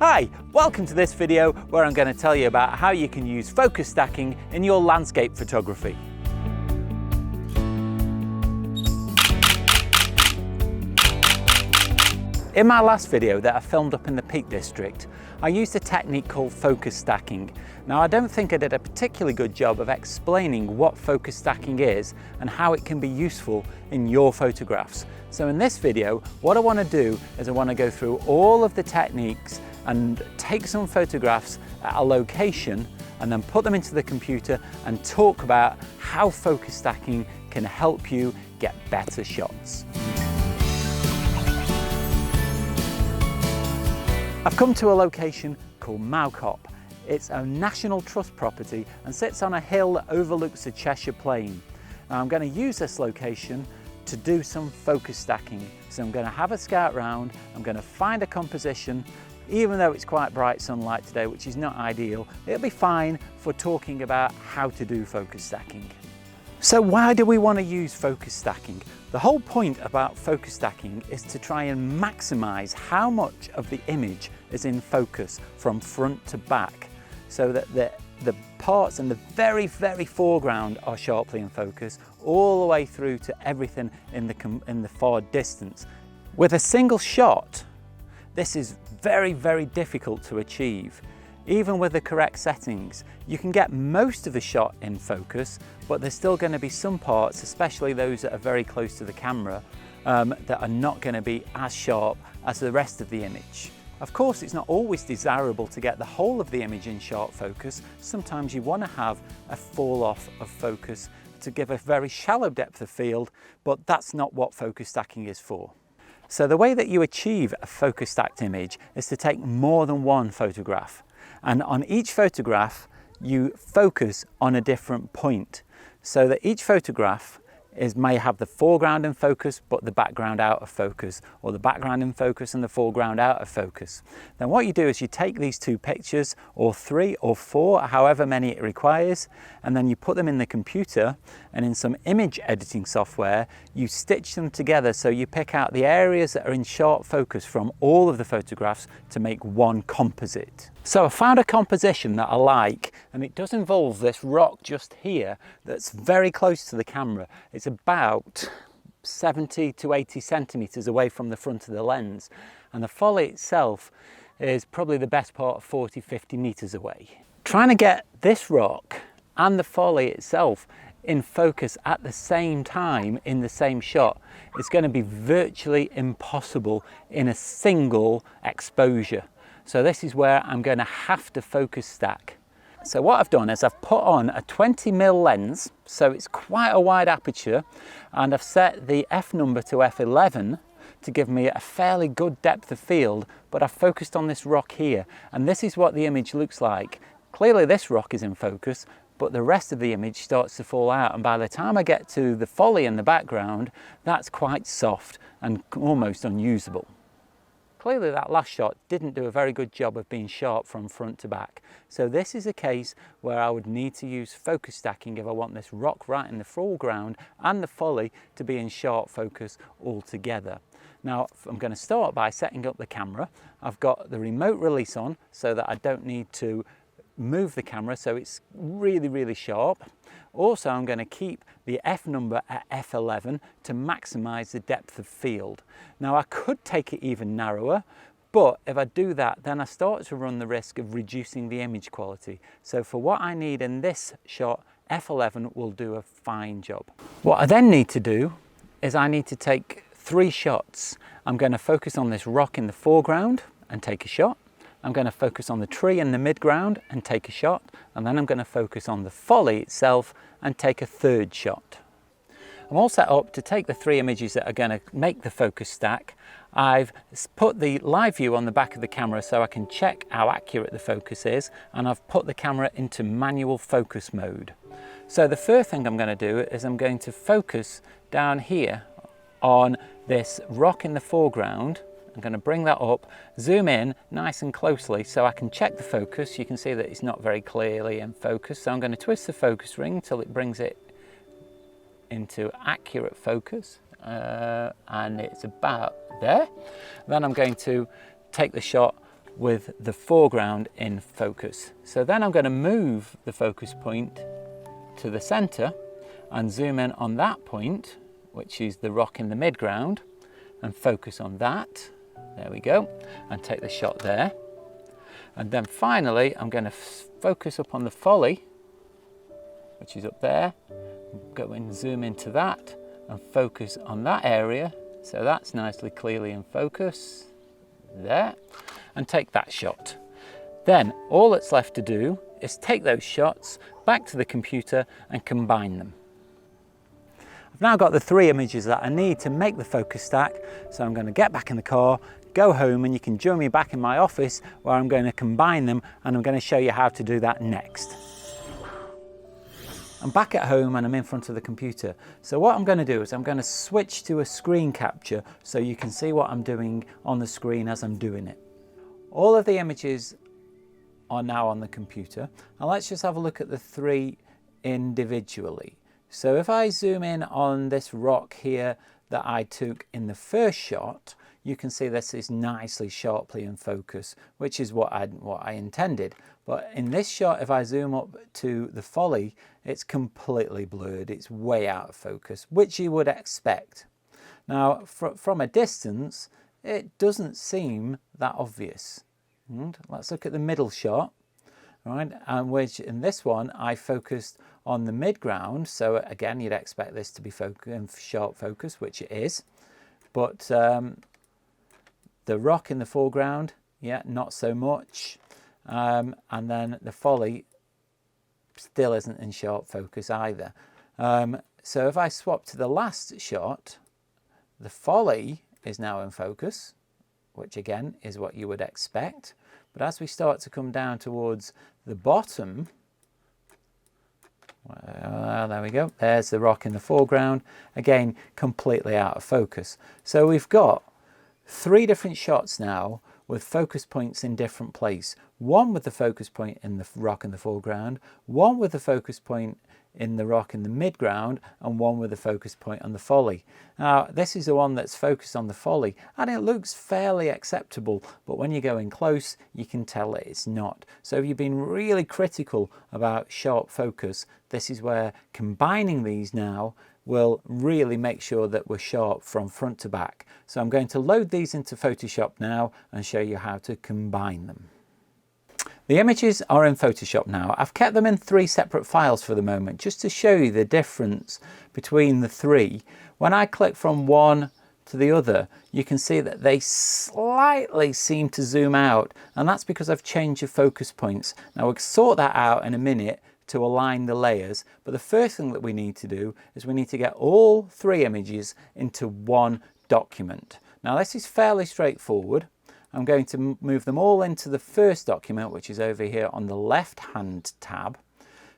Hi, welcome to this video where I'm going to tell you about how you can use focus stacking in your landscape photography. In my last video that I filmed up in the Peak District, I used a technique called focus stacking. Now I don't think I did a particularly good job of explaining what focus stacking is and how it can be useful in your photographs. So in this video, what I want to do is I want to go through all of the techniques and take some photographs at a location and then put them into the computer and talk about how focus stacking can help you get better shots. I've come to a location called Mowcop. It's a National Trust property and sits on a hill that overlooks the Cheshire Plain. Now I'm going to use this location to do some focus stacking. So I'm going to have a scout round, I'm going to find a composition. Even though it's quite bright sunlight today, which is not ideal, it'll be fine for talking about how to do focus stacking. So why do we want to use focus stacking? The whole point about focus stacking is to try and maximize how much of the image is in focus from front to back, so that the parts in the very foreground are sharply in focus, all the way through to everything in the far distance. With a single shot, this is very difficult to achieve. Even with the correct settings, you can get most of the shot in focus, but there's still going to be some parts, especially those that are very close to the camera, that are not going to be as sharp as the rest of the image. Of course, it's not always desirable to get the whole of the image in sharp focus. Sometimes you want to have a fall off of focus to give a very shallow depth of field, but that's not what focus stacking is for. So the way that you achieve a focus stacked image is to take more than one photograph. And on each photograph, you focus on a different point. So that each photograph may have the foreground in focus, but the background out of focus, or the background in focus and the foreground out of focus. Then what you do is you take these two pictures, or 3 or 4, however many it requires, and then you put them in the computer, and in some image editing software, you stitch them together so you pick out the areas that are in sharp focus from all of the photographs to make one composite. So I found a composition that I like, and it does involve this rock just here that's very close to the camera. It's about 70 to 80 centimeters away from the front of the lens, and the folly itself is probably the best part of 40-50 meters away. Trying to get this rock and the folly itself in focus at the same time in the same shot is going to be virtually impossible in a single exposure. So this is where I'm going to have to focus stack. So what I've done is I've put on a 20mm lens, so it's quite a wide aperture, and I've set the f number to f11 to give me a fairly good depth of field, but I've focused on this rock here, and this is what the image looks like. Clearly this rock is in focus, but the rest of the image starts to fall out, and by the time I get to the folly in the background, that's quite soft and almost unusable. Clearly that last shot didn't do a very good job of being sharp from front to back. So this is a case where I would need to use focus stacking if I want this rock right in the foreground and the folly to be in sharp focus altogether. Now I'm going to start by setting up the camera. I've got the remote release on so that I don't need to move the camera, so it's really sharp. Also, I'm going to keep the f number at f11 to maximize the depth of field. Now I could take it even narrower, but if I do that, then I start to run the risk of reducing the image quality. So for what I need in this shot, f11 will do a fine job. What I then need to do is I need to take 3 shots. I'm going to focus on this rock in the foreground and take a shot. I'm going to focus on the tree in the midground and take a shot, and then I'm going to focus on the folly itself and take a 3rd shot. I'm all set up to take the 3 images that are going to make the focus stack. I've put the live view on the back of the camera so I can check how accurate the focus is, and I've put the camera into manual focus mode. So the first thing I'm going to do is I'm going to focus down here on this rock in the foreground. I'm going to bring that up, zoom in nice and closely so I can check the focus. You can see that it's not very clearly in focus, so I'm going to twist the focus ring until it brings it into accurate focus, and it's about there. Then I'm going to take the shot with the foreground in focus. So then I'm going to move the focus point to the center and zoom in on that point, which is the rock in the midground, and focus on that. There we go, and take the shot there. And then finally, I'm going to focus up on the folly, which is up there. Go and zoom into that and focus on that area. So that's nicely clearly in focus there, and take that shot. Then all that's left to do is take those shots back to the computer and combine them. I've now got the 3 images that I need to make the focus stack, so I'm going to get back in the car, go home, and you can join me back in my office where I'm going to combine them, and I'm going to show you how to do that next. I'm back at home and I'm in front of the computer. So what I'm going to do is I'm going to switch to a screen capture so you can see what I'm doing on the screen as I'm doing it. All of the images are now on the computer, and let's just have a look at the 3 individually. So if I zoom in on this rock here that I took in the first shot, you can see this is nicely sharply in focus, which is what I intended. But in this shot, if I zoom up to the folly, it's completely blurred. It's way out of focus, which you would expect. Now, from a distance, it doesn't seem that obvious. And let's look at the middle shot, right? And which in this one, I focused on the midground. So again, you'd expect this to be sharp focus, which it is. But the rock in the foreground, yeah, not so much. And then the folly still isn't in sharp focus either. So if I swap to the last shot, the folly is now in focus, which again is what you would expect. But as we start to come down towards the bottom, well, there we go, there's the rock in the foreground, again completely out of focus. So we've got 3 different shots now with focus points in different place. One with the focus point in the rock in the foreground, one with the focus point in the rock in the midground, and one with the focus point on the folly. Now this is the one that's focused on the folly, and it looks fairly acceptable, but when you go in close you can tell that it's not. So if you've been really critical about sharp focus, this is where combining these now will really make sure that we're sharp from front to back. So I'm going to load these into Photoshop now and show you how to combine them. The images are in Photoshop now. I've kept them in 3 separate files for the moment, just to show you the difference between the 3. When I click from one to the other, you can see that they slightly seem to zoom out, and that's because I've changed the focus points. Now we'll sort that out in a minute to align the layers, but the first thing that we need to do is we need to get all 3 images into one document. Now this is fairly straightforward. I'm going to move them all into the first document, which is over here on the left hand tab.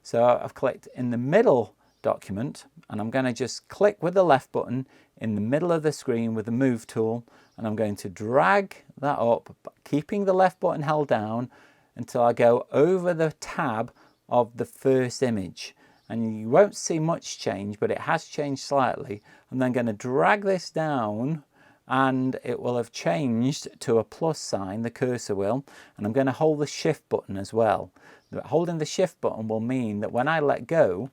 So I've clicked in the middle document, and I'm going to just click with the left button in the middle of the screen with the move tool, and I'm going to drag that up, keeping the left button held down until I go over the tab of the first image. And you won't see much change, but it has changed slightly. I'm then going to drag this down, and it will have changed to a plus sign, the cursor will, and I'm going to hold the shift button as well. Holding the shift button will mean that when I let go,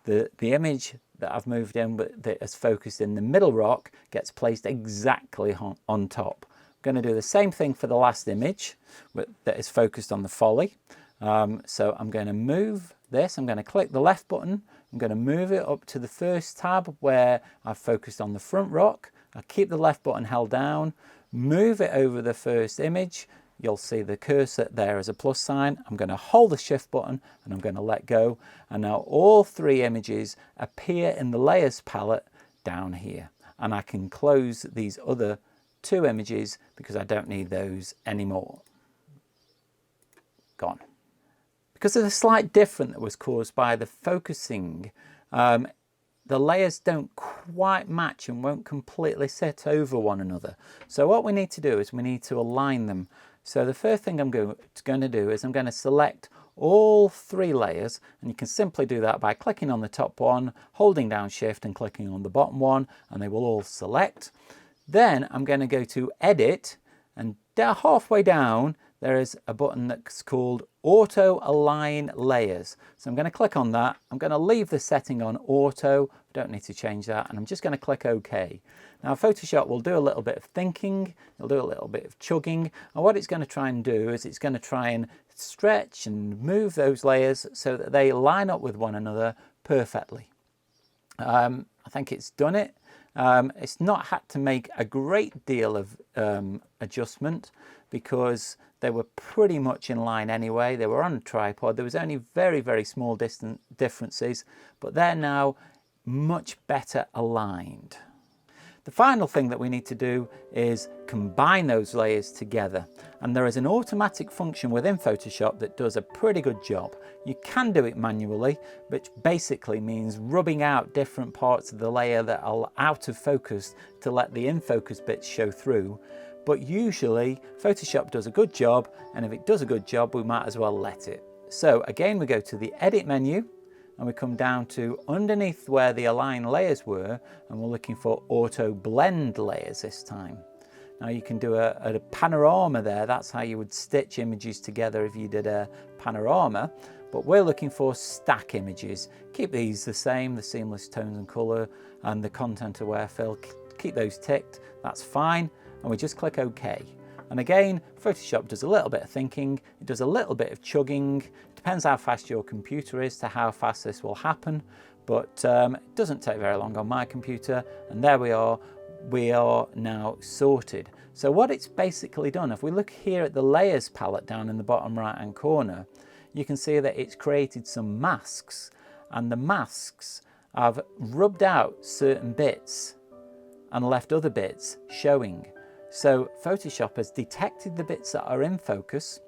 the image that I've moved in that is focused in the middle rock gets placed exactly on top. I'm going to do the same thing for the last image that is focused on the folly. So I'm going to move this, I'm going to click the left button, I'm going to move it up to the first tab where I've focused on the front rock. I'll keep the left button held down, move it over the first image. You'll see the cursor there as a plus sign. I'm going to hold the shift button and I'm going to let go. And now all 3 images appear in the layers palette down here. And I can close these other 2 images because I don't need those anymore. Gone. Because of the slight difference that was caused by the focusing, the layers don't quite match and won't completely sit over one another. So what we need to do is we need to align them. So the first thing I'm going to do is I'm going to select all 3 layers, and you can simply do that by clicking on the top one, holding down shift and clicking on the bottom one, and they will all select. Then I'm going to go to edit, and halfway down there is a button that's called Auto Align Layers. So I'm going to click on that. I'm going to leave the setting on auto. I don't need to change that. And I'm just going to click OK. Now Photoshop will do a little bit of thinking. It'll do a little bit of chugging. And what it's going to try and do is it's going to try and stretch and move those layers so that they line up with one another perfectly. I think it's done it. It's not had to make a great deal of adjustment because they were pretty much in line anyway. They were on a tripod. There was only very, very small differences, but they're now much better aligned. The final thing that we need to do is combine those layers together. And there is an automatic function within Photoshop that does a pretty good job. You can do it manually, which basically means rubbing out different parts of the layer that are out of focus to let the in focus bits show through. But usually Photoshop does a good job, and if it does a good job, we might as well let it. So again, we go to the Edit menu, and we come down to underneath where the align layers were, and we're looking for auto blend layers this time. Now you can do a panorama there. That's how you would stitch images together if you did a panorama, but we're looking for stack images. Keep these the same, the seamless tones and color and the content aware fill. Keep those ticked, that's fine. And we just click OK. And again, Photoshop does a little bit of thinking, it does a little bit of chugging. Depends how fast your computer is to how fast this will happen, but it doesn't take very long on my computer, and there we are now sorted. So what it's basically done, if we look here at the layers palette down in the bottom right hand corner, you can see that it's created some masks, and the masks have rubbed out certain bits and left other bits showing. So Photoshop has detected the bits that are in focus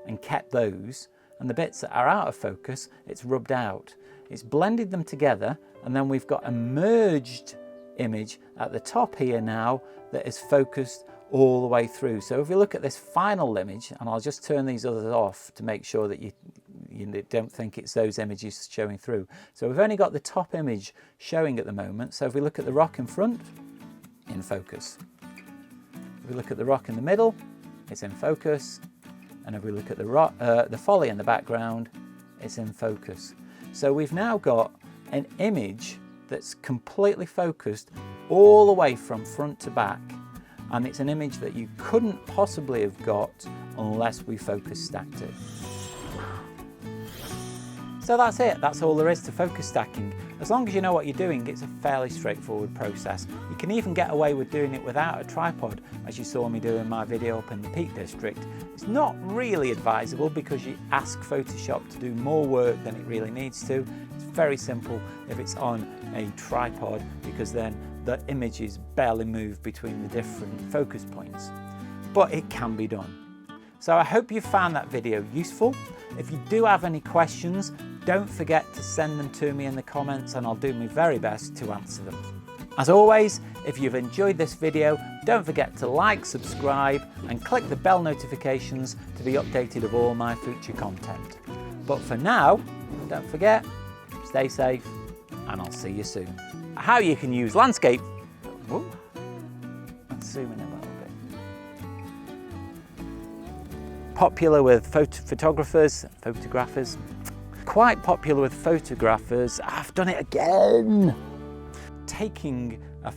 and kept those, and the bits that are out of focus, it's rubbed out. It's blended them together, and then we've got a merged image at the top here now that is focused all the way through. So if we look at this final image, and I'll just turn these others off to make sure that you don't think it's those images showing through. So we've only got the top image showing at the moment. So if we look at the rock in front, in focus. If we look at the rock in the middle, it's in focus. And if we look at the folly in the background, it's in focus. So we've now got an image that's completely focused all the way from front to back. And it's an image that you couldn't possibly have got unless we focus stacked it. So that's it, that's all there is to focus stacking. As long as you know what you're doing, it's a fairly straightforward process. You can even get away with doing it without a tripod, as you saw me do in my video up in the Peak District. It's not really advisable because you ask Photoshop to do more work than it really needs to. It's very simple if it's on a tripod, because then the images barely move between the different focus points. But it can be done. So I hope you found that video useful. If you do have any questions, don't forget to send them to me in the comments, and I'll do my very best to answer them. As always, if you've enjoyed this video, don't forget to like, subscribe, and click the bell notifications to be updated of all my future content. But for now, don't forget, stay safe, and I'll see you soon. How you can use landscape... Whoa. Let's zoom in a little bit. Popular with photographers, quite popular with photographers. I've done it again. Taking a